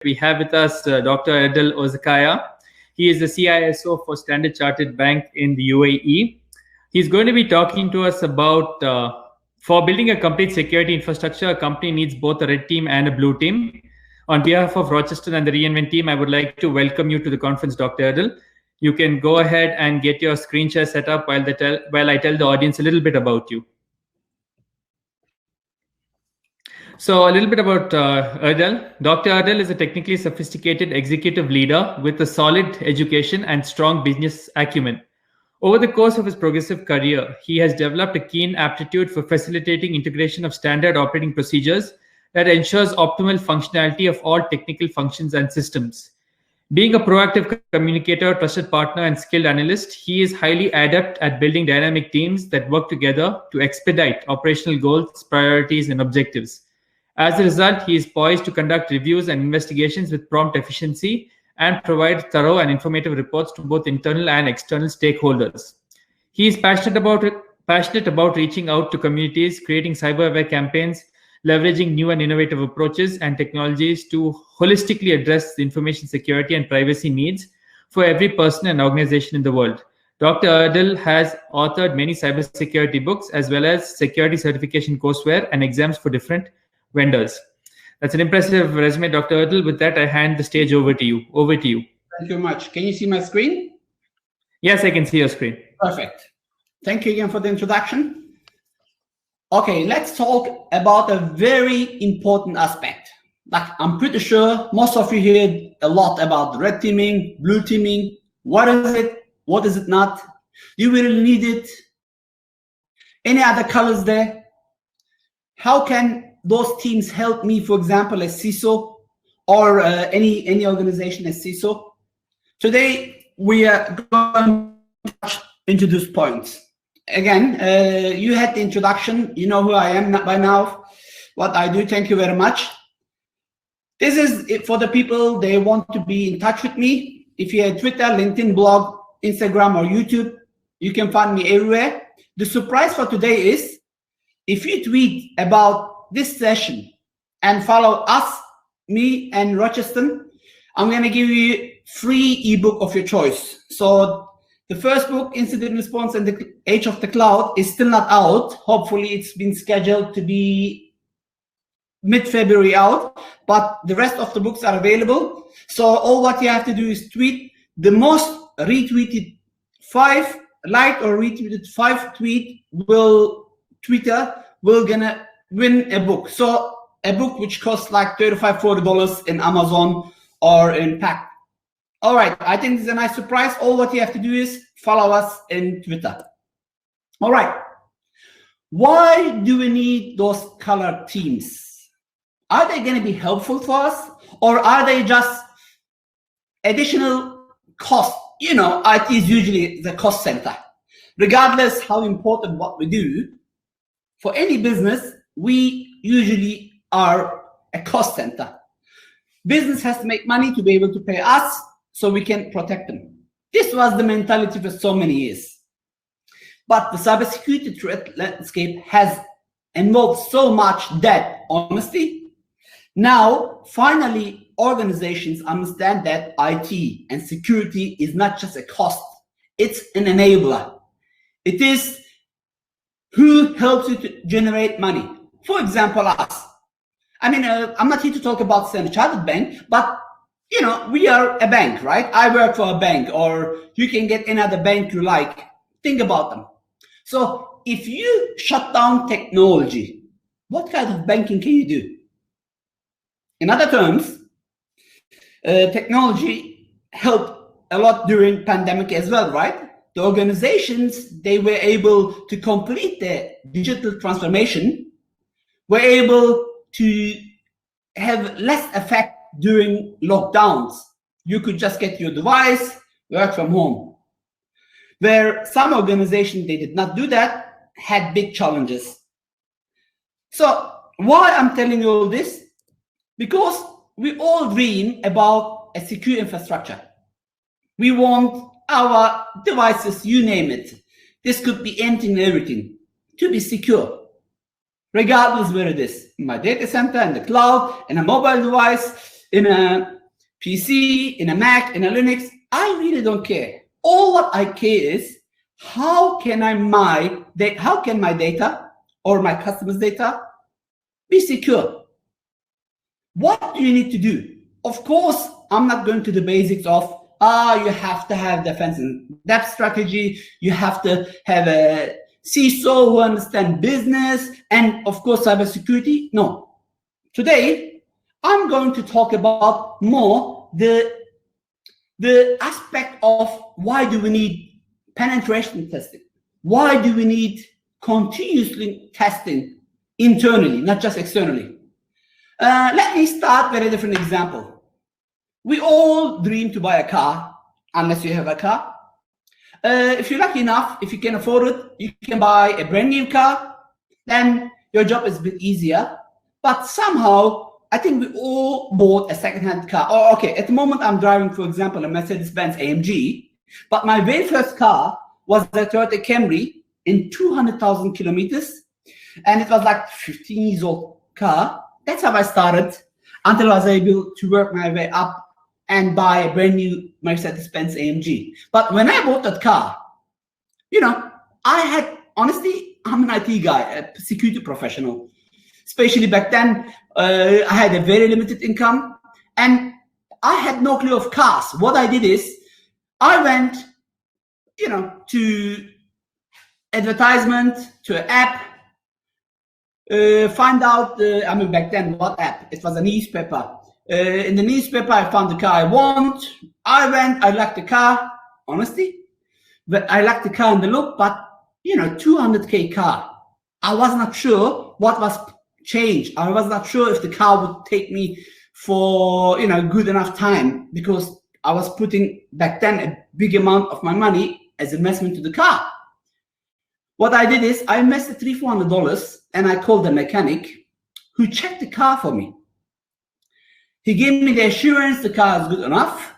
we have with us Dr. Erdal Ozkaya. He is the CISO for Standard Chartered Bank in the UAE. He's going to be talking to us about for building a complete security infrastructure, a company needs both a red team and a blue team. On behalf of Rocheston and the Reinvent team, I would like to welcome you to the conference, Dr. Erdal. You can go ahead and get your screen share set up while I tell the audience a little bit about you. So a little bit about Erdal. Dr. Erdal is a technically sophisticated executive leader with a solid education and strong business acumen. Over the course of his progressive career, he has developed a keen aptitude for facilitating integration of standard operating procedures that ensures optimal functionality of all technical functions and systems. Being a proactive communicator, trusted partner, and skilled analyst, he is highly adept at building dynamic teams that work together to expedite operational goals, priorities, and objectives. As a result, he is poised to conduct reviews and investigations with prompt efficiency and provide thorough and informative reports to both internal and external stakeholders. He is passionate about reaching out to communities, creating cyber-aware campaigns, leveraging new and innovative approaches and technologies to holistically address the information security and privacy needs for every person and organization in the world. Dr. Erdal has authored many cybersecurity books as well as security certification courseware and exams for different vendors. That's an impressive resume, Dr. Erdal. With that, I hand the stage over to you. Thank you very much. Can you see my screen? Yes, I can see your screen. Perfect. Thank you again for the introduction. Okay, let's talk about a very important aspect. Like, I'm pretty sure most of you heard a lot about red teaming, blue teaming. What is it? What is it not? Do you really need it? Any other colors there? How can those teams help me, for example, as CISO or any organization as CISO? Today, we are going to touch into those points. Again, you had the introduction. You know who I am by now, what I do. Thank you very much. This is it for the people, they want to be in touch with me. If you have Twitter, LinkedIn, blog, Instagram, or YouTube, you can find me everywhere. The surprise for today is, if you tweet about this session and follow us, me and Rocheston, I'm going to give you free ebook of your choice. So the first book, Incident Response and the Age of the Cloud, is still not out. Hopefully it's been scheduled to be mid-February out, but the rest of the books are available. So all what you have to do is tweet the most retweeted 5 liked or retweeted 5 tweet Twitter will gonna win a book. So a book which costs like $35–40 in Amazon or in Pack. All right, I think this is a nice surprise. All what you have to do is follow us in Twitter. All right, why do we need those color teams? Are they going to be helpful for us, or are they just additional cost? You know, IT is usually the cost center. Regardless how important what we do, for any business, we usually are a cost center. Business has to make money to be able to pay us so we can protect them. This was the mentality for so many years. But the cybersecurity threat landscape has involved so much that, honestly, now, finally, organizations understand that IT and security is not just a cost, it's an enabler. It is who helps you to generate money. For example, us. I mean, I'm not here to talk about Standard Chartered Bank, but you know, we are a bank, right? I work for a bank, or you can get another bank you like. Think about them. So if you shut down technology, what kind of banking can you do? In other terms, technology helped a lot during pandemic as well, right? The organizations, they were able to complete their digital transformation, were able to have less effect during lockdowns. You could just get your device, work from home. Where some organizations, they did not do that, had big challenges. So why I'm telling you all this? Because we all dream about a secure infrastructure. We want our devices, you name it. This could be anything and everything, to be secure, regardless where it is, in my data center, in the cloud, in a mobile device, in a PC, in a Mac, in a Linux, I really don't care. All what I care is how can my data or my customers' data be secure? What do you need to do? Of course, I'm not going to the basics of you have to have defense and depth strategy. You have to have a CISO who understands business and, of course, cybersecurity. No. Today, I'm going to talk about more the aspect of why do we need penetration testing? Why do we need continuously testing internally, not just externally? Let me start with a different example. We all dream to buy a car, unless you have a car. If you're lucky enough, if you can afford it, you can buy a brand new car, then your job is a bit easier. But somehow, I think we all bought a second-hand car. Or okay, at the moment I'm driving, for example, a Mercedes-Benz AMG, but my very first car was a Toyota Camry in 200,000 kilometers, and it was like 15 years old car. That's how I started until I was able to work my way up and buy a brand new Mercedes-Benz AMG. But when I bought that car, I had, honestly, I'm an IT guy, a security professional. Especially back then, I had a very limited income and I had no clue of cars. What I did is I went, to advertisement, to an app, find out, back then, what app? It was a newspaper. In the newspaper, I found the car I want. I went, I liked the car, honestly. But I liked the car and the look, but, 200K car. I was not sure what was changed. I was not sure if the car would take me for, good enough time because I was putting back then a big amount of my money as investment to the car. What I did is I invested $300-400 and I called the mechanic who checked the car for me. He gave me the assurance the car is good enough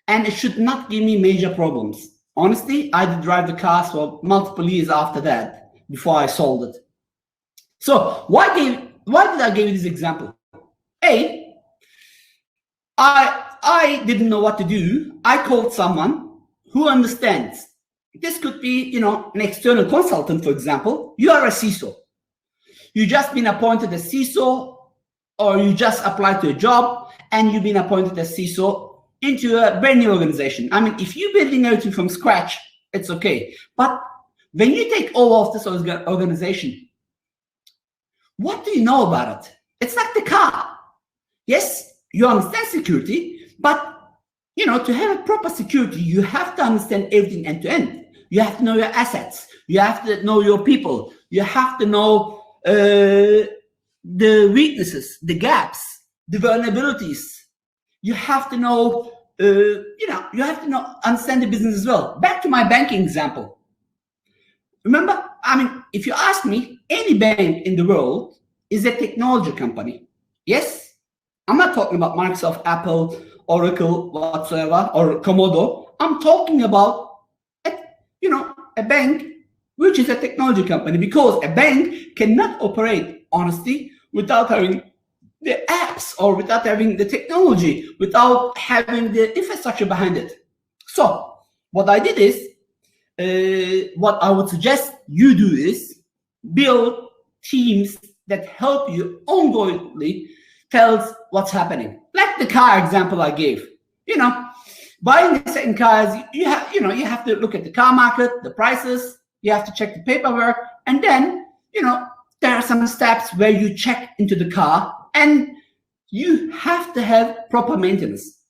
and it should not give me major problems. Honestly, I did drive the car for multiple years after that before I sold it. So why did I give you this example? I didn't know what to do. I called someone who understands. This could be, an external consultant, for example. You are a CISO. You just been appointed a CISO, or you just applied to a job and you've been appointed as CISO into a brand new organization. If you're building everything from scratch, it's okay. But when you take over of this organization, what do you know about it? It's like the car. Yes, you understand security, but to have a proper security, you have to understand everything end to end. You have to know your assets. You have to know your people. You have to know the weaknesses, the gaps, the vulnerabilities. You have to know, understand the business as well. Back to my banking example. Remember, if you ask me, any bank in the world is a technology company. Yes, I'm not talking about Microsoft, Apple, Oracle, whatsoever, or Komodo. I'm talking about, a bank which is a technology company, because a bank cannot operate, honestly, without having the apps or without having the technology, without having the infrastructure behind it. So what I did is, what I would suggest you do is build teams that help you ongoingly tells what's happening. Like the car example I gave. Buying the second cars, you have to look at the car market, the prices, you have to check the paperwork, and then, there are some steps where you check into the car and you have to have proper maintenance.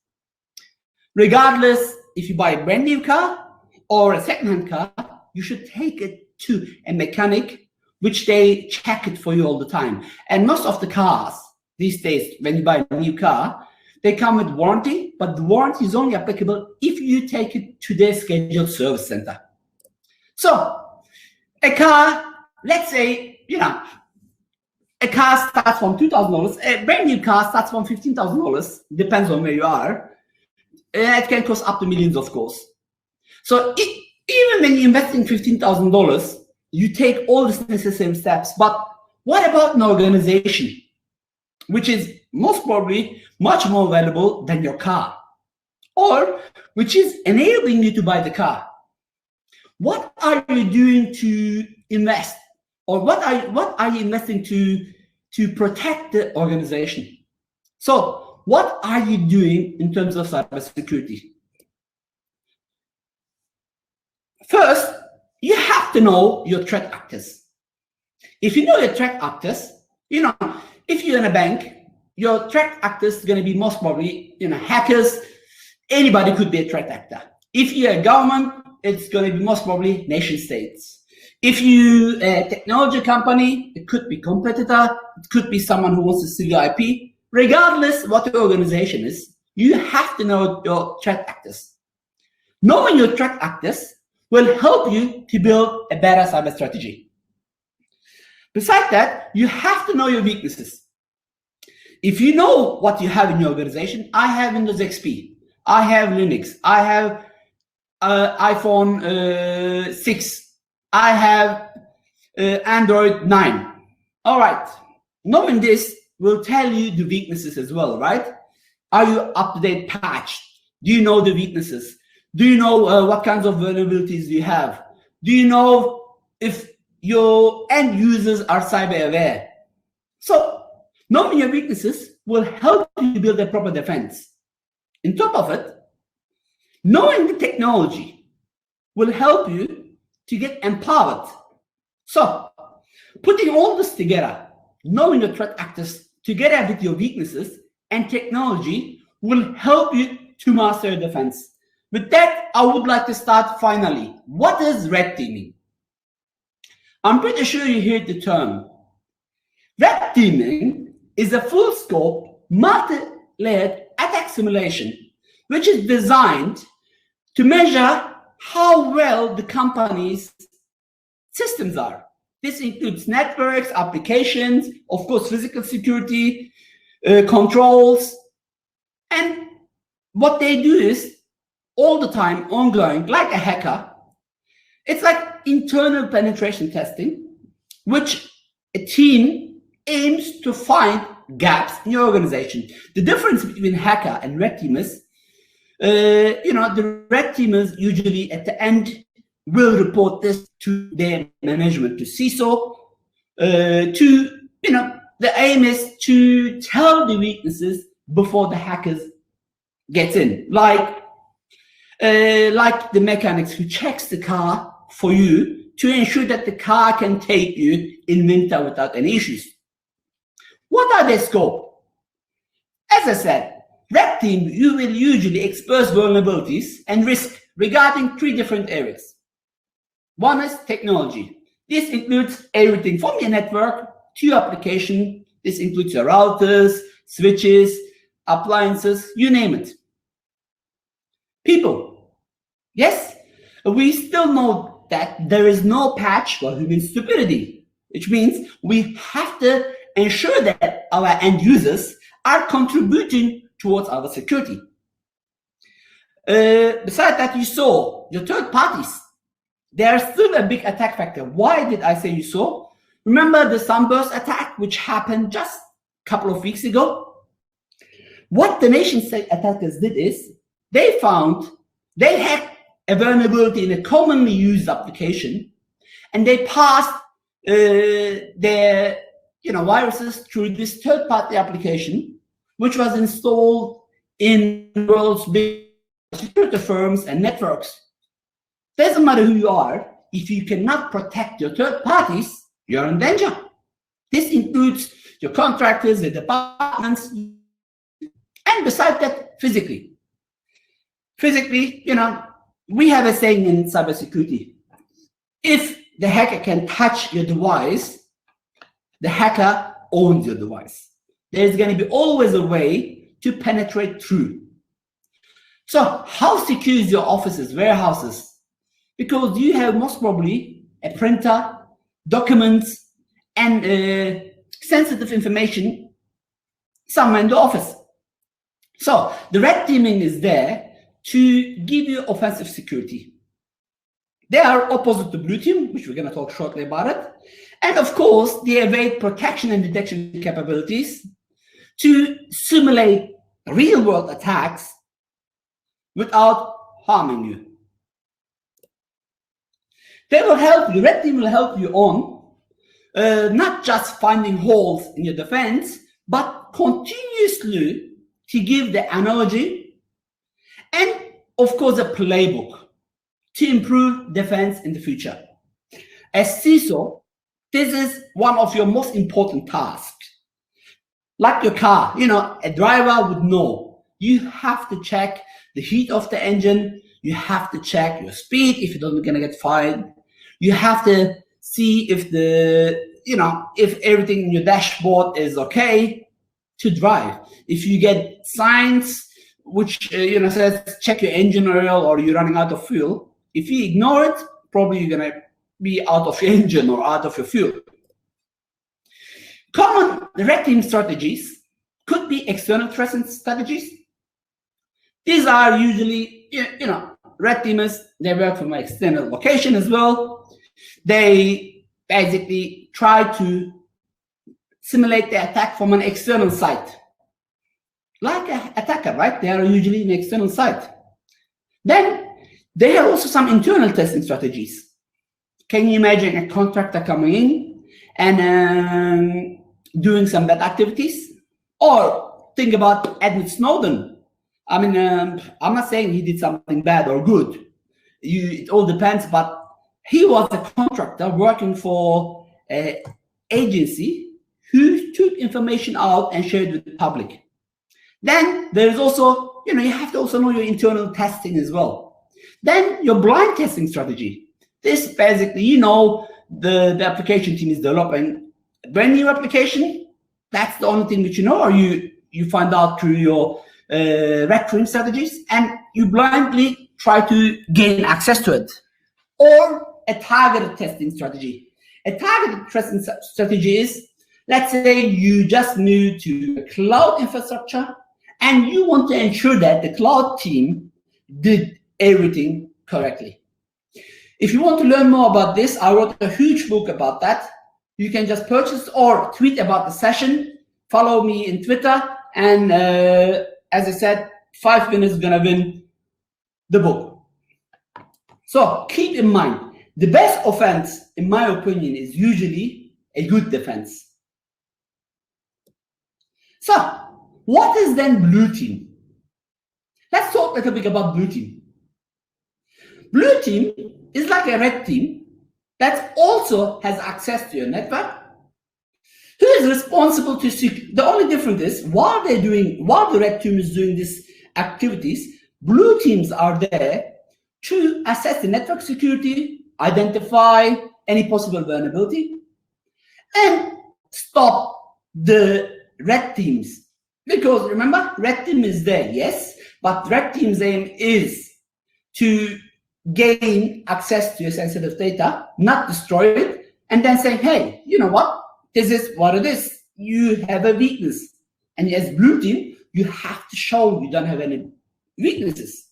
Regardless if you buy a brand new car or a second-hand car, you should take it to a mechanic, which they check it for you all the time. And most of the cars these days, when you buy a new car, they come with warranty, but the warranty is only applicable if you take it to their scheduled service center. So a car, let's say, a car starts from $2,000. A brand new car starts from $15,000. Depends on where you are. It can cost up to millions, of course. So even when you invest in $15,000, you take all the necessary steps. But what about an organization? which is most probably much more valuable than your car, or which is enabling you to buy the car. What are you doing to invest, or what are you investing to protect the organization? So what are you doing in terms of cybersecurity? First, you have to know your threat actors. If you know your threat actors, if you're in a bank, your threat actors is going to be most probably, hackers. Anybody could be a threat actor. If you're a government, it's going to be most probably nation states. If you're a technology company, it could be competitor. It could be someone who wants to steal your IP. Regardless what the organization is, you have to know your threat actors. Knowing your threat actors will help you to build a better cyber strategy. Besides that, you have to know your weaknesses. If you know what you have in your organization, I have Windows XP, I have Linux, I have iPhone 6, I have Android 9. All right, knowing this will tell you the weaknesses as well, right? Are you up-to-date patched? Do you know the weaknesses? Do you know what kinds of vulnerabilities you have? Do you know if your end users are cyber aware? So knowing your weaknesses will help you build a proper defense. On top of it, knowing the technology will help you to get empowered. So putting all this together, knowing the threat actors together with your weaknesses and technology will help you to master your defense. With that, I would like to start finally. What is red teaming? I'm pretty sure you heard the term. Red teaming is a full scope, multi-layered attack simulation, which is designed to measure how well the company's systems are. This includes networks, applications, of course, physical security, controls. And what they do is all the time, ongoing, like a hacker. It's like internal penetration testing, which a team aims to find gaps in your organization. The difference between hacker and red teamers, the red teamers usually at the end will report this to their management, to CISO, the aim is to tell the weaknesses before the hackers gets in, like the mechanics who checks the car for you to ensure that the car can take you in winter without any issues. What are their scope? As I said, red team, you will usually expose vulnerabilities and risk regarding 3 different areas. One is technology. This includes everything from your network to your application. This includes your routers, switches, appliances, you name it. People. Yes, we still know that there is no patch for human stupidity, which means we have to ensure that our end users are contributing towards our security. Besides that, you saw your third parties. They are still a big attack factor. Why did I say you saw? Remember the Sunburst Attack, which happened just a couple of weeks ago? What the nation-state attackers did is they had a vulnerability in a commonly used application, and they passed their viruses through this third-party application, which was installed in the world's big security firms and networks. Doesn't matter who you are, if you cannot protect your third parties, you're in danger. This includes your contractors, the departments, and besides that, physically. Physically, we have a saying in cybersecurity: if the hacker can touch your device, the hacker owns your device. There's going to be always a way to penetrate through. So how secure is your offices, warehouses? Because you have most probably a printer, documents, and sensitive information somewhere in the office. So the red teaming is there to give you offensive security. They are opposite to blue team, which we're going to talk shortly about it. And of course, they evade protection and detection capabilities. to simulate real-world attacks without harming you. They will help you, red team will help you on not just finding holes in your defense, but continuously to give the analogy and, of course, a playbook to improve defense in the future. As CISO, this is one of your most important tasks. Like your car, a driver would know. You have to check the heat of the engine. You have to check your speed if you're not going to get fired. You have to see if if everything in your dashboard is okay to drive. If you get signs which says check your engine oil or you're running out of fuel, if you ignore it, probably you're going to be out of your engine or out of your fuel. Common red team strategies could be external threat strategies. These are usually, red teamers, they work from an external location as well. They basically try to simulate the attack from an external site. Like an attacker, right? They are usually an external site. Then they have also some internal testing strategies. Can you imagine a contractor coming in and doing some bad activities? Or think about Edward Snowden. I mean, I'm not saying he did something bad or good. It all depends, but he was a contractor working for an agency who took information out and shared with the public. Then there is also, you have to also know your internal testing as well. Then your blind testing strategy. This basically, the application team is developing a brand new application. That's the only thing which you know, or you find out through your red team strategies, and you blindly try to gain access to it. Or a targeted testing strategy. A targeted testing strategy is, let's say you just moved to a cloud infrastructure and you want to ensure that the cloud team did everything correctly. If you want to learn more about this, I wrote a huge book about that. You can just purchase or tweet about the session, follow me in Twitter, and as I said, 5 winners is gonna win the book. So keep in mind, the best offense, in my opinion, is usually a good defense. So what is then blue team? Let's talk a little bit about blue team. Blue team is like a red team that also has access to your network, who is responsible to the only difference is while the red team is doing these activities, blue teams are there to assess the network security, identify any possible vulnerability, and stop the red teams. Because remember, red team is there, yes, but red team's aim is to gain access to your sensitive data, not destroy it, and then say, hey, you know what? This is what it is. You have a weakness. And as blue team, you have to show you don't have any weaknesses.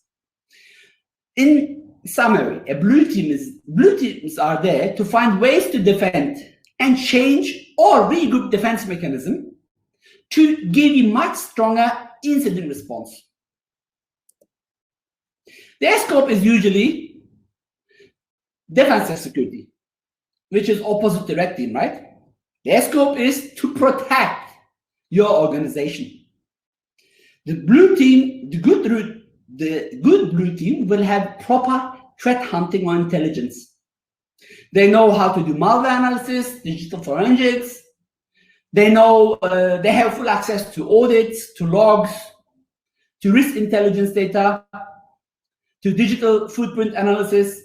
In summary, blue teams are there to find ways to defend and change or regroup defense mechanism to give you much stronger incident response. Their scope is usually defense and security, which is opposite to red team, right? Their scope is to protect your organization. The blue team, the good blue team will have proper threat hunting or intelligence. They know how to do malware analysis, digital forensics. They know they have full access to audits, to logs, to risk intelligence data, to digital footprint analysis,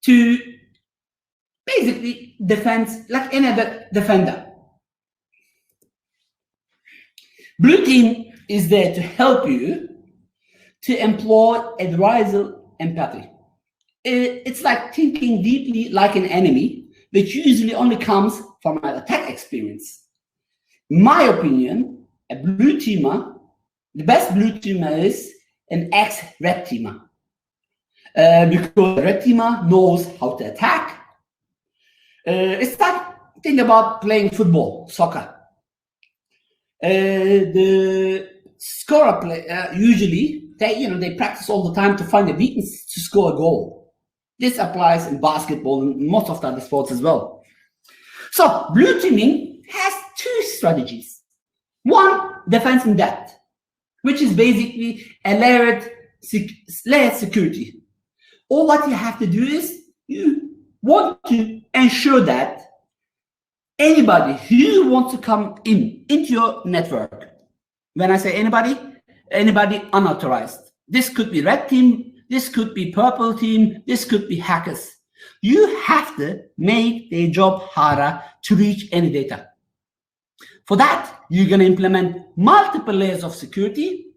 to basically defense like any other defender. Blue team is there to help you to employ adversarial empathy. It's like thinking deeply like an enemy, which usually only comes from an attack experience. In my opinion, a blue teamer, the best blue teamer is an ex-red teamer. Because the red teamer knows how to attack. It's like, think about playing football, soccer. The scorer player usually they practice all the time to find a weakness to score a goal. This applies in basketball and most of the other sports as well. So blue teaming has two strategies. One, defense in depth, which is basically a layered security. All what you have to do is you want to ensure that anybody who wants to come into your network, when I say anybody unauthorized. This could be red team, this could be purple team, this could be hackers. You have to make their job harder to reach any data. For that, you're going to implement multiple layers of security,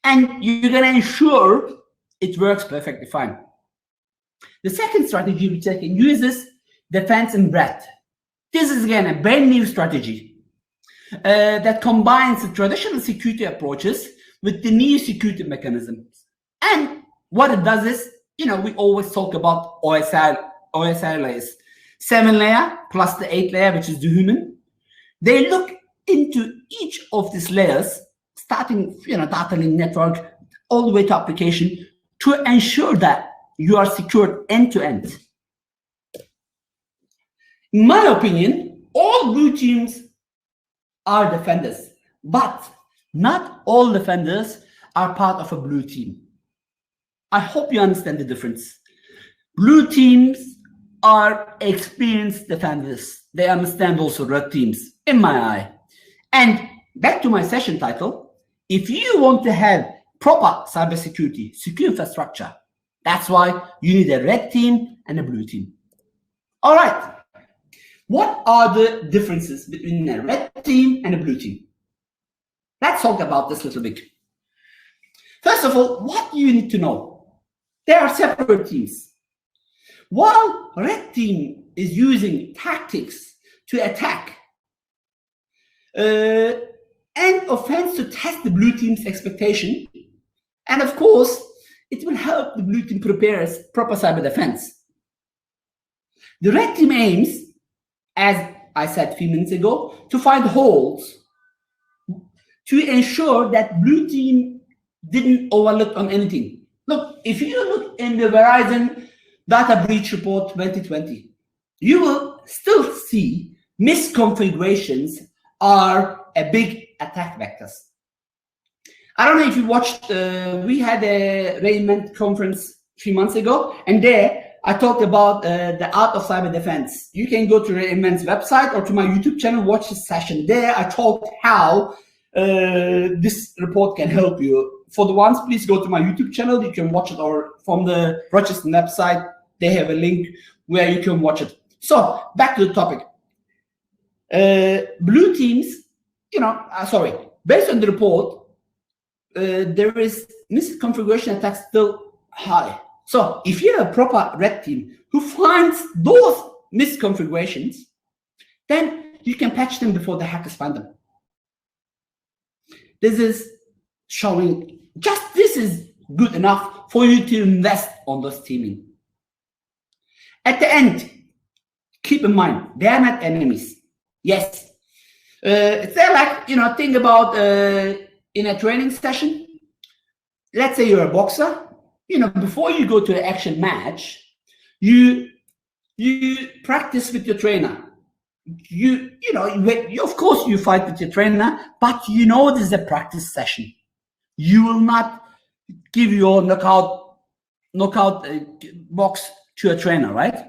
and you're going to ensure it works perfectly fine. The second strategy which I can use is defense in breadth. This is again a brand new strategy that combines the traditional security approaches with the new security mechanisms. And what it does is, we always talk about OSI layers. 7 layer plus the 8 layer, which is the human. They look into each of these layers, starting, data link network, all the way to application, to ensure that you are secured end to end. In my opinion, all blue teams are defenders, but not all defenders are part of a blue team. I hope you understand the difference. Blue teams are experienced defenders. They understand also red teams, in my eye. And back to my session title, if you want to have proper cybersecurity, secure infrastructure, that's why you need a red team and a blue team. All right. What are the differences between a red team and a blue team? Let's talk about this a little bit. First of all, what do you need to know? There are separate teams. While red team is using tactics to attack and offense to test the blue team's expectation, and of course, it will help the blue team prepare proper cyber defense. The red team aims, as I said a few minutes ago, to find holes to ensure that blue team didn't overlook on anything. Look, if you look in the Verizon Data Breach Report 2020, you will still see misconfigurations are a big attack vectors. I don't know if you watched, we had a Reinvent conference a few months ago, and there I talked about the art of cyber defense. You can go to Reinvent's website or to my YouTube channel, watch this session. There I talked how this report can help you. For the ones, please go to my YouTube channel. You can watch it, or from the Rocheston website, they have a link where you can watch it. So back to the topic. Blue teams, based on the report, there is misconfiguration attacks still high. So if you have a proper red team who finds those misconfigurations, then you can patch them before the hackers find them. This is showing this is good enough for you to invest on those teaming. At the end, keep in mind, they are not enemies. Yes. It's like, think about in a training session, let's say you're a boxer, before you go to an action match, you practice with your trainer. Of course you fight with your trainer, but this is a practice session. You will not give your knockout box to a trainer, right?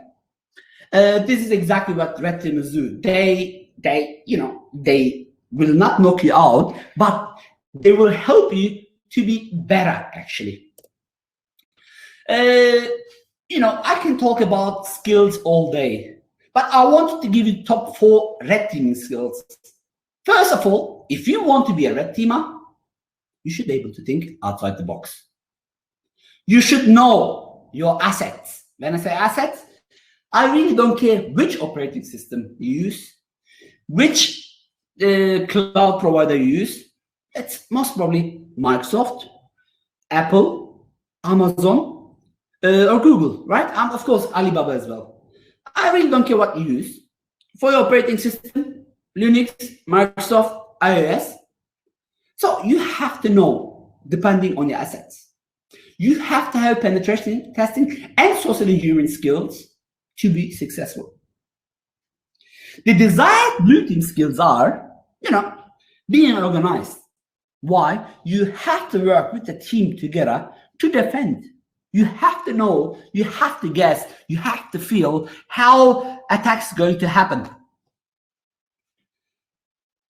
This is exactly what red teamers do. They will not knock you out, but they will help you to be better, actually. I can talk about skills all day, but I wanted to give you top 4 red teaming skills. First of all, if you want to be a red teamer, you should be able to think outside the box. You should know your assets. When I say assets, I really don't care which operating system you use, which cloud provider you use. It's most probably Microsoft, Apple, Amazon, or Google, right? And of course, Alibaba as well. I really don't care what you use. For your operating system, Linux, Microsoft, iOS. So you have to know, depending on your assets. You have to have penetration testing and social engineering skills to be successful. The desired blue team skills are, being organized. Why? You have to work with the team together to defend. You have to know, you have to guess, you have to feel how attacks are going to happen.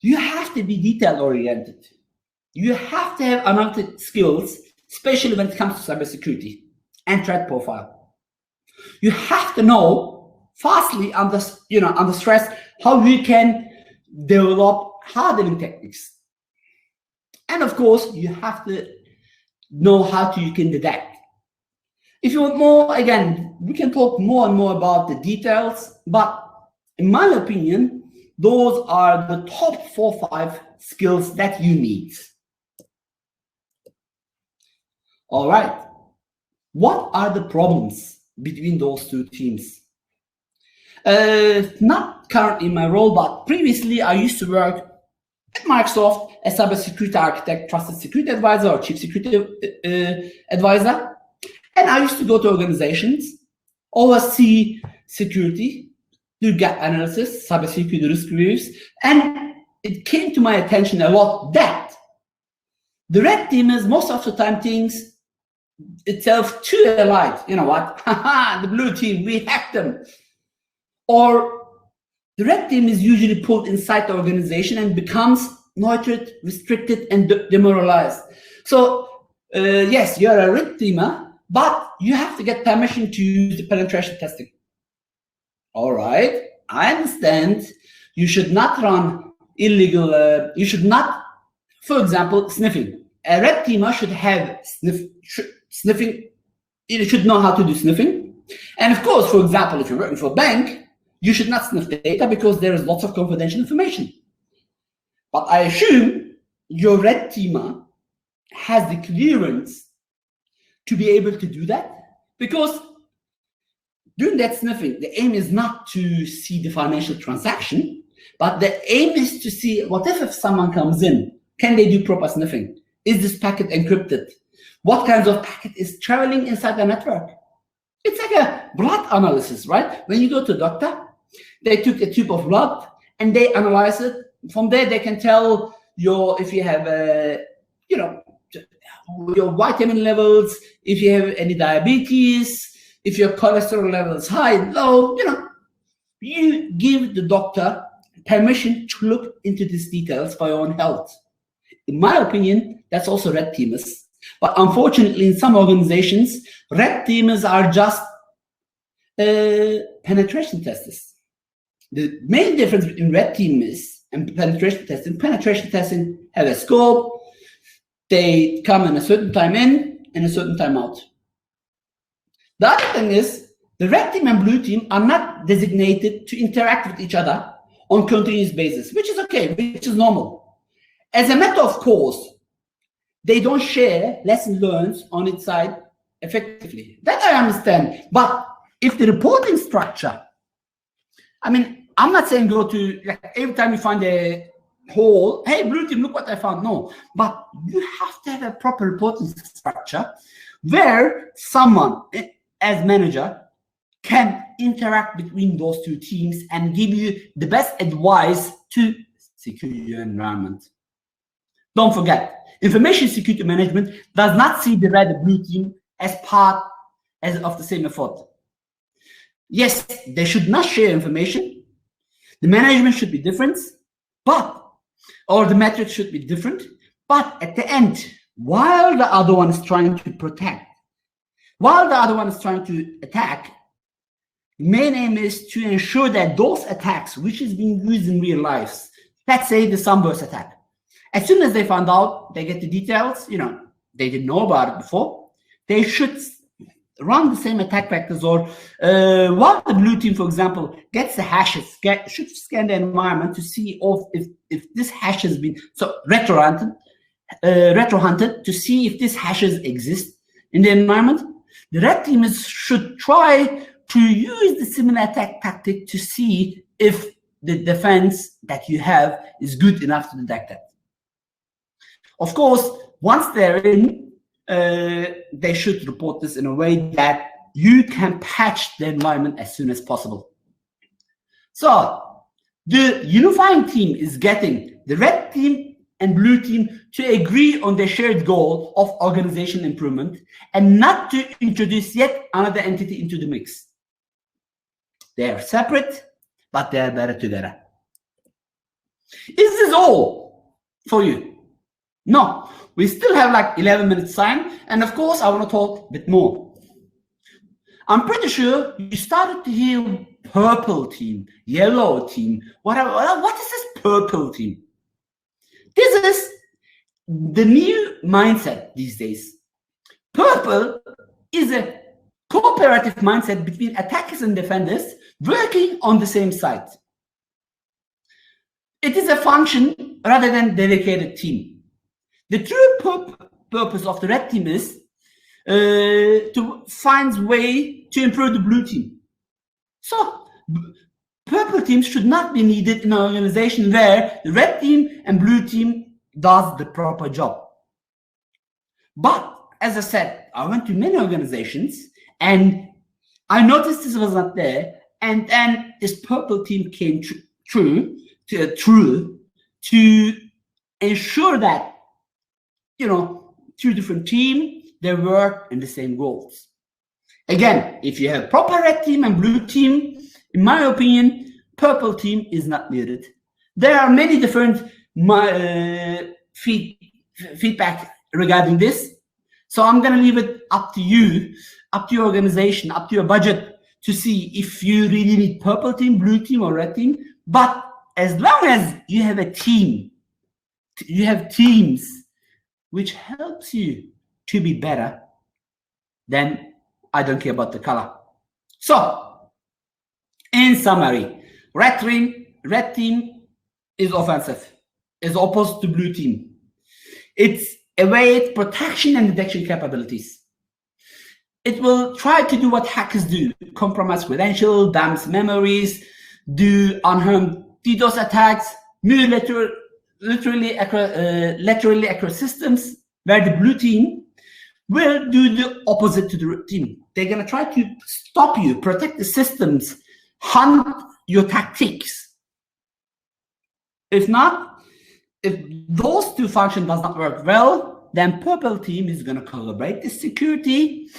You have to be detail-oriented. You have to have analytic skills, especially when it comes to cybersecurity and threat profile. You have to know fastly under stress how you can develop hardening techniques. And of course, you have to know how you can detect. If you want more, again, we can talk more and more about the details, but in my opinion, those are the top 4 or 5 skills that you need. All right. What are the problems between those two teams? Not currently in my role, but previously I used to work at Microsoft as cybersecurity architect, trusted security advisor, or chief security advisor. And I used to go to organizations, oversee security, do gap analysis, cybersecurity risk reviews, and it came to my attention a lot that the red teamers most of the time thinks itself too allied. You know what? The blue team, we hacked them. Or the red team is usually pulled inside the organization and becomes nurtured, restricted, and demoralized. So yes, you're a red teamer, but you have to get permission to use the penetration testing. All right, I understand. You should not run illegal, you should not, for example, sniffing. A red teamer should have sniffing, you should know how to do sniffing. And of course, for example, if you're working for a bank, you should not sniff data because there is lots of confidential information. But I assume your red teamer has the clearance to be able to do that, because doing that sniffing, the aim is not to see the financial transaction, but the aim is to see what if someone comes in, can they do proper sniffing? Is this packet encrypted? What kinds of packet is traveling inside the network? It's like a blood analysis, right? When you go to a doctor, they took a tube of blood and they analyze it. From there, they can tell if you have your vitamin levels, if you have any diabetes, if your cholesterol level is high and low. You give the doctor permission to look into these details for your own health. In my opinion, that's also red teamers. But unfortunately, in some organizations, red teamers are just penetration testers. The main difference between red teamers and penetration testing have a scope. They come in a certain time in and a certain time out. The other thing is, the red team and blue team are not designated to interact with each other on a continuous basis, which is okay, which is normal. As a matter of course, they don't share lessons learned on its side effectively. That I understand. But if the reporting structure, I'm not saying go to, every time you find a hole, hey, blue team, look what I found. No, but you have to have a proper reporting structure where someone, as manager, can interact between those two teams and give you the best advice to secure your environment. Don't forget, information security management does not see the red and blue team as part of the same effort. Yes, they should not share information. The management should be different, or the metrics should be different. But at the end, while the other one is trying to protect, while the other one is trying to attack, the main aim is to ensure that those attacks, which is being used in real life, let's say the Sunburst Attack, as soon as they found out, they get the details, they didn't know about it before, they should run the same attack vectors, or while the blue team, for example, gets the hashes, should scan the environment to see if this hash has been retro hunted to see if these hashes exist in the environment. The red teamers should try to use the similar attack tactic to see if the defense that you have is good enough to detect it. Of course, once they're in, they should report this in a way that you can patch the environment as soon as possible. So the unifying team is getting the red team and blue team to agree on the shared goal of organization improvement and not to introduce yet another entity into the mix. They are separate, but they are better together. Is this all for you? No, we still have like 11 minutes time, and of course I want to talk a bit more. I'm pretty sure you started to hear purple team, yellow team, whatever. What is this purple team? This is the new mindset these days. Purple is a cooperative mindset between attackers and defenders working on the same side. It is a function rather than dedicated team. The true purpose of the red team is to find way to improve the blue team. So purple teams should not be needed in an organization where the red team and blue team does the proper job. But as I said, I went to many organizations and I noticed this was not there, and then this purple team came through to ensure that, you know, two different teams, they work in the same goals. Again, if you have proper red team and blue team, in my opinion, purple team is not needed. There are many different feedback regarding this. So I'm going to leave it up to you, up to your organization, up to your budget to see if you really need purple team, blue team, or red team. But as long as you have a team, you have teams which helps you to be better, then I don't care about the color. So, in summary, red team is offensive, is opposed to blue team. It's await protection and detection capabilities. It will try to do what hackers do: compromise credentials, damage memories, do unharmed DDoS attacks, laterally accurate systems, where the blue team will do the opposite to the red team. They're going to try to stop you, protect the systems, hunt your tactics. If not, if those two functions does not work well, then purple team is going to collaborate the security.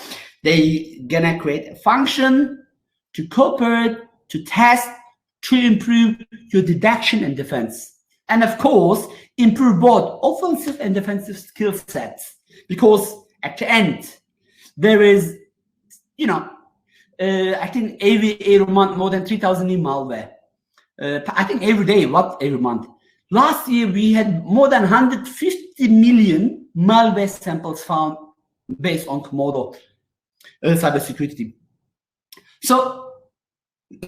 They're going to create a function to cooperate, to test, to improve your detection and defense. And of course, improve both offensive and defensive skill sets. Because at the end, there is, you know, I think every month more than 3,000 new malware. I think every day, what every month. Last year, we had more than 150 million malware samples found based on Komodo cybersecurity team. So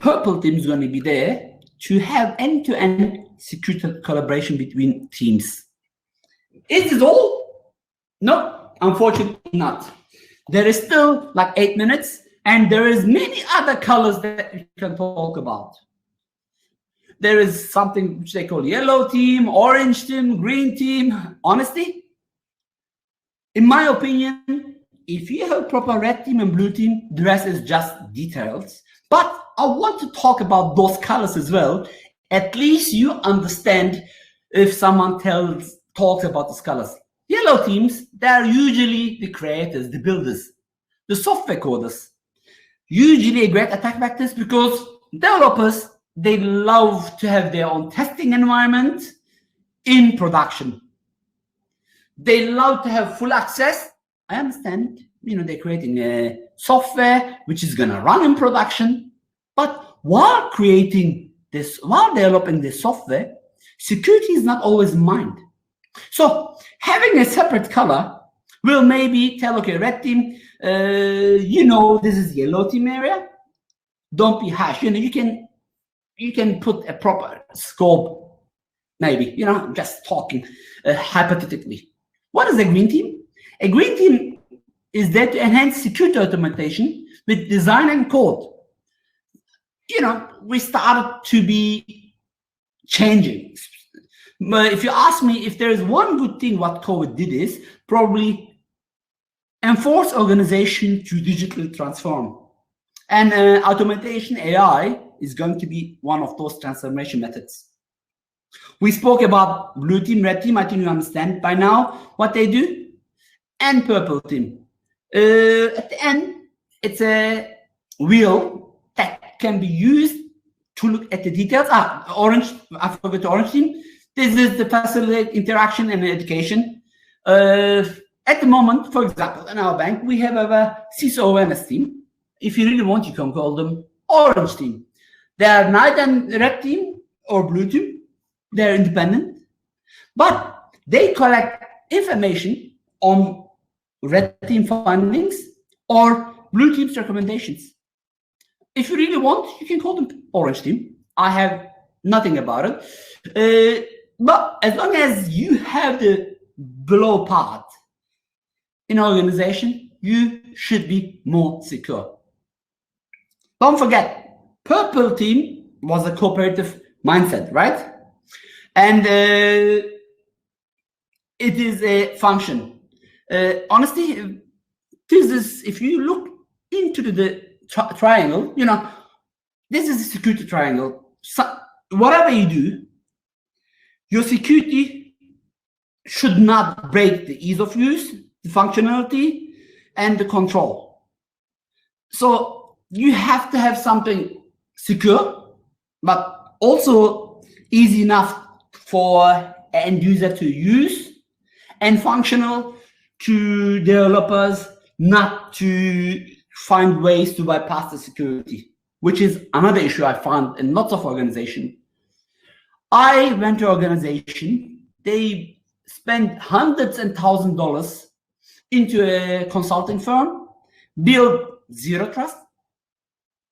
purple team is going to be there to have end-to-end security collaboration between teams. Is this all? No, unfortunately not. There is still like 8 minutes, and there is many other colors that we can talk about. There is something which they call yellow team, orange team, green team. Honestly, in my opinion, if you have proper red team and blue team, the rest is just details. But I want to talk about those colors as well. At least you understand if someone talks about these colors. Yellow teams, they are usually the creators, the builders, the software coders. Usually a great attack vectors because developers, they love to have their own testing environment in production. They love to have full access. I understand, you know, they're creating a software which is going to run in production. But while creating this, while developing this software, security is not always in mind. So having a separate color will maybe tell, okay, red team, you know, this is yellow team area. Don't be harsh. You know, you can put a proper scope, maybe, you know, just talking hypothetically. What is a green team? A green team is there to enhance security automation with design and code. You know, we started to be changing. But if you ask me if there is one good thing what COVID did is probably enforce organization to digitally transform. And automation AI is going to be one of those transformation methods. We spoke about blue team, red team. I think you understand by now what they do. And purple team. At the end, it's a wheel that can be used to look at the details. Orange, I forgot the orange team. This is the facilitate interaction and education. At the moment, for example, in our bank, we have a CISO awareness team. If you really want, you can call them orange team. They are neither red team or blue team. They're independent, but they collect information on red team findings or blue team's recommendations. If you really want, you can call them orange team. I have nothing about it. But as long as you have the below part in an organization, you should be more secure. Don't forget, purple team was a cooperative mindset, right? And it is a function. Honestly, this is, if you look into the triangle, you know, this is a security triangle. So whatever you do, your security should not break the ease of use, the functionality, and the control. So you have to have something secure, but also easy enough for an end user to use and functional to developers not to find ways to bypass the security, which is another issue I found in lots of organizations. I went to an organization, they spent hundreds and thousands of dollars into a consulting firm, build zero trust.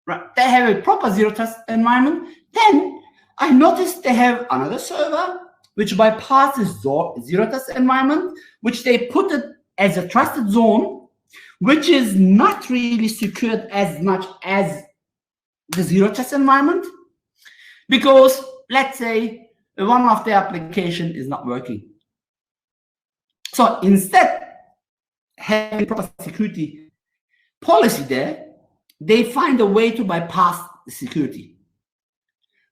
Right. They have a proper zero trust environment. Then I noticed they have another server which bypasses zero trust environment, which they put it as a trusted zone, which is not really secured as much as the zero trust environment, because let's say one of the application is not working. So instead having proper security policy there, they find a way to bypass the security,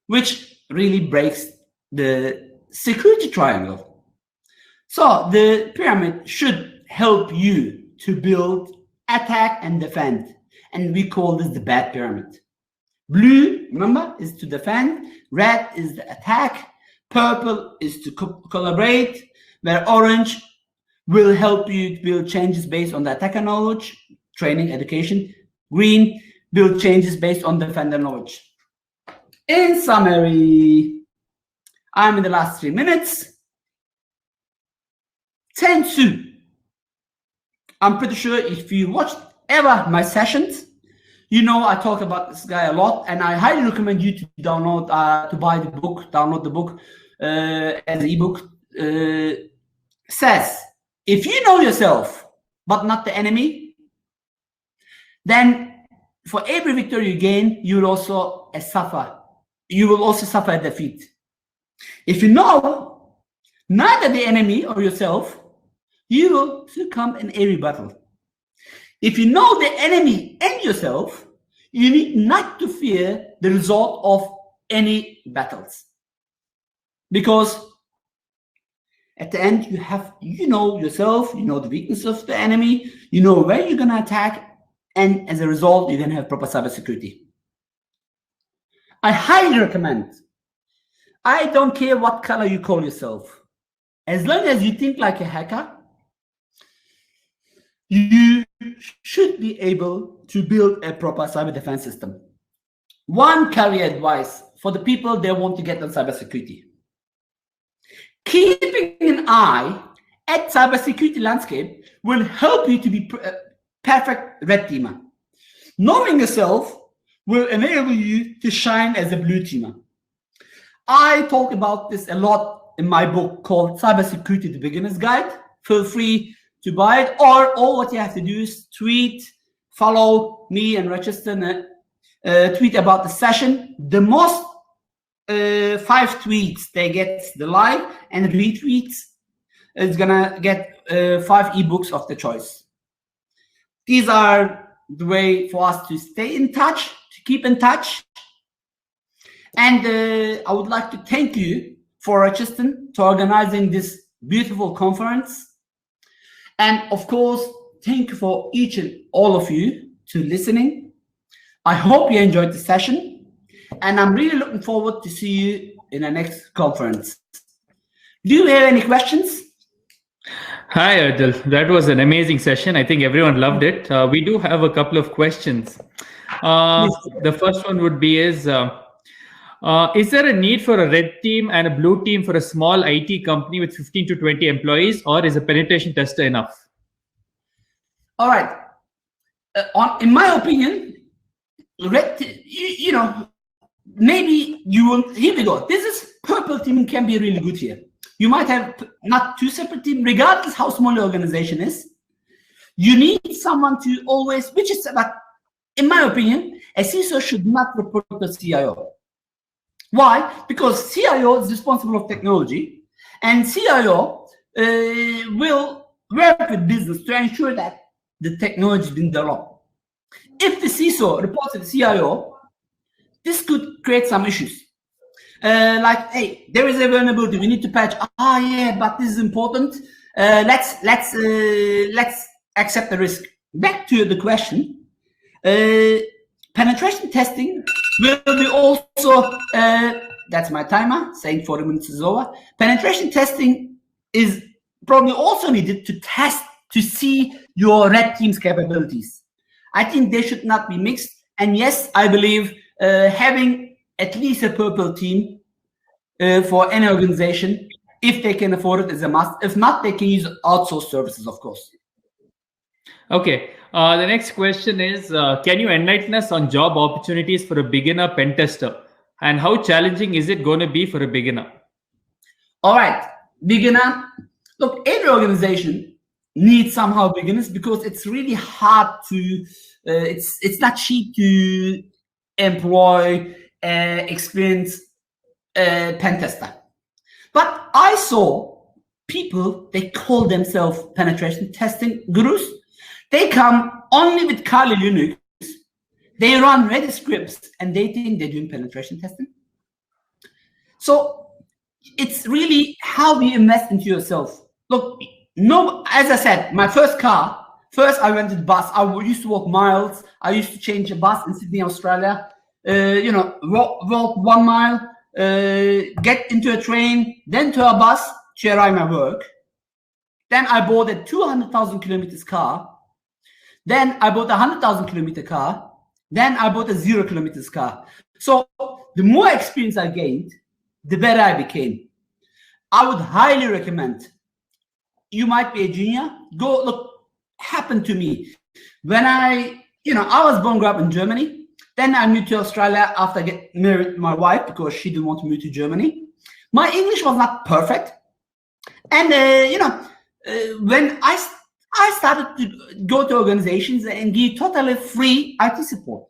which really breaks the security triangle. So the pyramid should help you to build, attack, and defend. And we call this the bad pyramid. Blue, remember, is to defend. Red is the attack. Purple is to collaborate. Where orange will help you to build changes based on the attacker knowledge, training, education. Green, build changes based on defender knowledge. In summary, I'm in the last 3 minutes. 10-2. I'm pretty sure if you watched ever my sessions, you know I talk about this guy a lot, and I highly recommend you to download, to buy the book, download the book as an ebook. Says, if you know yourself, but not the enemy, then for every victory you gain, you will also suffer. You will also suffer a defeat. If you know neither the enemy or yourself, you will succumb in every battle. If you know the enemy and yourself, you need not to fear the result of any battles. Because at the end, you know yourself, you know the weakness of the enemy, you know where you're going to attack, and as a result, you're going to have proper cybersecurity. I highly recommend. I don't care what color you call yourself. As long as you think like a hacker, you should be able to build a proper cyber defense system. One career advice for the people that want to get on cybersecurity. Keeping an eye at cybersecurity landscape will help you to be perfect red teamer. Knowing yourself will enable you to shine as a blue teamer. I talk about this a lot in my book called Cybersecurity: The Beginner's Guide. Feel free to buy it, or all what you have to do is tweet, follow me and Rocheston, tweet about the session. The most 5 tweets, they get the live, and retweets, it's gonna get 5 ebooks of the choice. These are the way for us to stay in touch, to keep in touch. And I would like to thank you for Rocheston to organizing this beautiful conference. And of course, thank you for each and all of you to listening. I hope you enjoyed the session, and I'm really looking forward to see you in the next conference. Do you have any questions? Hi, Erdal. That was an amazing session. I think everyone loved it. We do have a couple of questions. The first one would be is there a need for a red team and a blue team for a small IT company with 15 to 20 employees, or is a penetration tester enough? All right. In my opinion, red, maybe you will, here we go. This is purple team can be really good here. You might have not 2 separate teams, regardless how small your organization is. You need someone to always, which is like, in my opinion, a CISO should not report to CIO. Why? Because CIO is responsible of technology, and CIO will work with business to ensure that the technology is being developed. If the CISO reports to the CIO, this could create some issues. Like, hey, there is a vulnerability, we need to patch. Yeah, but this is important. Let's accept the risk. Back to the question. Penetration testing will be also, that's my timer, saying 40 minutes is over. Penetration testing is probably also needed to test, to see your red team's capabilities. I think they should not be mixed. And yes, I believe having at least a purple team for any organization, if they can afford it, is a must. If not, they can use outsourced services, of course. Okay. The next question is, can you enlighten us on job opportunities for a beginner pen tester? And how challenging is it going to be for a beginner? All right. Beginner. Look, every organization needs somehow beginners, because it's really hard to, it's not cheap to employ experienced pen tester. But I saw people, they call themselves penetration testing gurus. They come only with Kali Linux, they run Redis scripts, and they think they're doing penetration testing. So it's really how you invest into yourself. Look, no, as I said, my first car, first I rented bus. I used to walk miles. I used to change a bus in Sydney, Australia. Walk 1 mile, get into a train, then to a bus to arrive at work. Then I bought a 200,000 kilometers car. Then I bought a 100,000 kilometer car. Then I bought a 0 kilometers car. So the more experience I gained, the better I became. I would highly recommend. You might be a junior. Go look. Happened to me when I was born, grew up in Germany. Then I moved to Australia after I get married to my wife, because she didn't want to move to Germany. My English was not perfect, and when I started to go to organizations and give totally free IT support,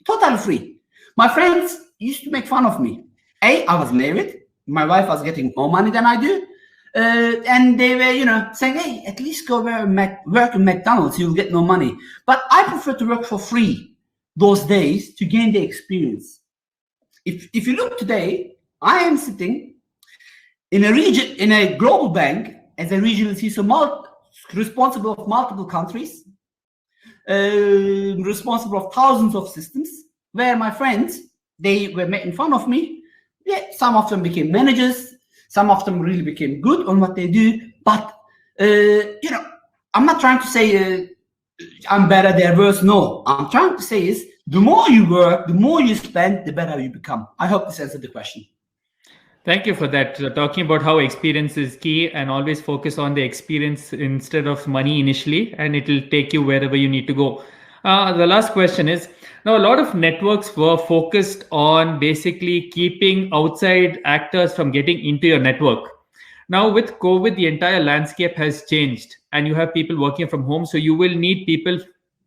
totally free. My friends used to make fun of me. I was married. My wife was getting more money than I do. And they were, saying, hey, at least go work in McDonald's, you'll get no money. But I prefer to work for free those days to gain the experience. If you look today, I am sitting in a global bank as a regional CISO, responsible of multiple countries, responsible of thousands of systems, where my friends, they were making fun of me. Yeah, some of them became managers. Some of them really became good on what they do. But, I'm not trying to say I'm better, they're worse. No, I'm trying to say is the more you work, the more you spend, the better you become. I hope this answered the question. Thank you for that. Talking about how experience is key, and always focus on the experience instead of money initially, and it will take you wherever you need to go. The last question is, now a lot of networks were focused on basically keeping outside actors from getting into your network. Now with COVID, the entire landscape has changed, and you have people working from home. So you will need people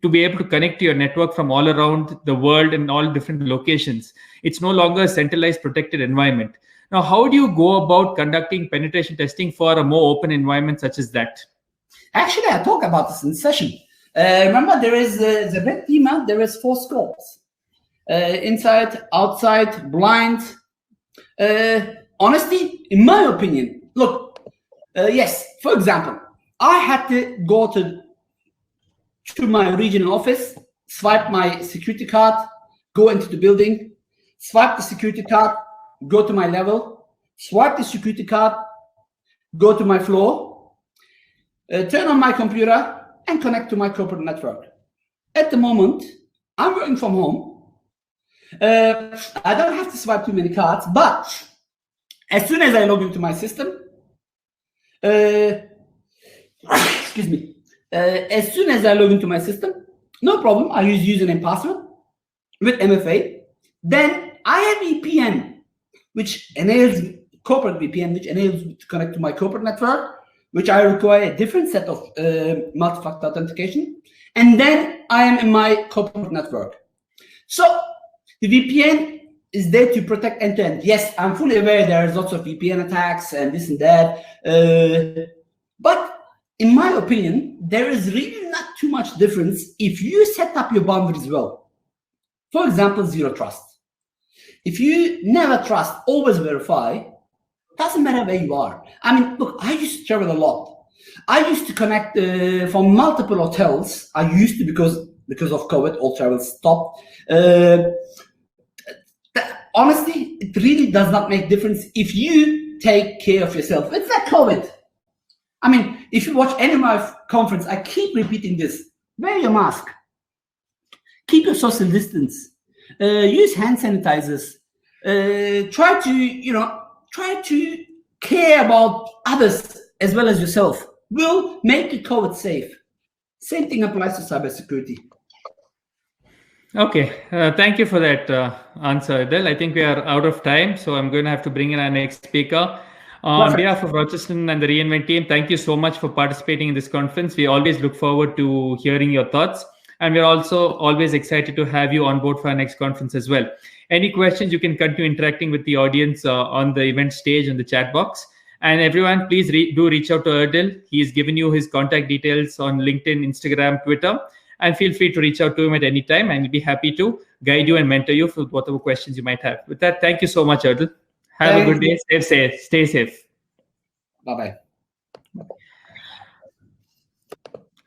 to be able to connect to your network from all around the world and all different locations. It's no longer a centralized protected environment. Now, how do you go about conducting penetration testing for a more open environment such as that? Actually, I talk about this in the session. Remember, there is the red team, there is 4 scopes. Inside, outside, blind. Honestly, in my opinion, look, yes, for example, I had to go to my regional office, swipe my security card, go into the building, swipe the security card, go to my level, swipe the security card, go to my floor, turn on my computer, and connect to my corporate network. At the moment, I'm working from home. I don't have to swipe too many cards, but as soon as I log into my system, excuse me, as soon as I log into my system, no problem, I use username password with MFA. Then I have VPN, which enables corporate VPN, which enables me to connect to my corporate network, which I require a different set of multi-factor authentication. And then I am in my corporate network. So the VPN is there to protect end-to-end. Yes, I'm fully aware there's lots of VPN attacks and this and that. But in my opinion, there is really not too much difference if you set up your boundaries well. For example, zero trust. If you never trust, always verify, doesn't matter where you are. I mean, look, I used to travel a lot. I used to connect from multiple hotels. I used to because of COVID, all travel stopped. Honestly, it really does not make difference if you take care of yourself. It's like COVID. I mean, if you watch any of my conference, I keep repeating this. Wear your mask. Keep your social distance. Use hand sanitizers. Try to care about others as well as yourself. Will make you COVID safe. Same thing applies to cybersecurity. Okay, thank you for that answer, Erdal. I think we are out of time, so I'm going to have to bring in our next speaker. On behalf of Rocheston and the Reinvent team, thank you so much for participating in this conference. We always look forward to hearing your thoughts, and we're also always excited to have you on board for our next conference as well. Any questions, you can continue interacting with the audience on the event stage in the chat box. And everyone, please do reach out to Erdal. He's given you his contact details on LinkedIn, Instagram, Twitter. And feel free to reach out to him at any time, and we'll be happy to guide you and mentor you for whatever questions you might have. With that, thank you so much, Erdal. Have a good day. Stay safe. Bye-bye.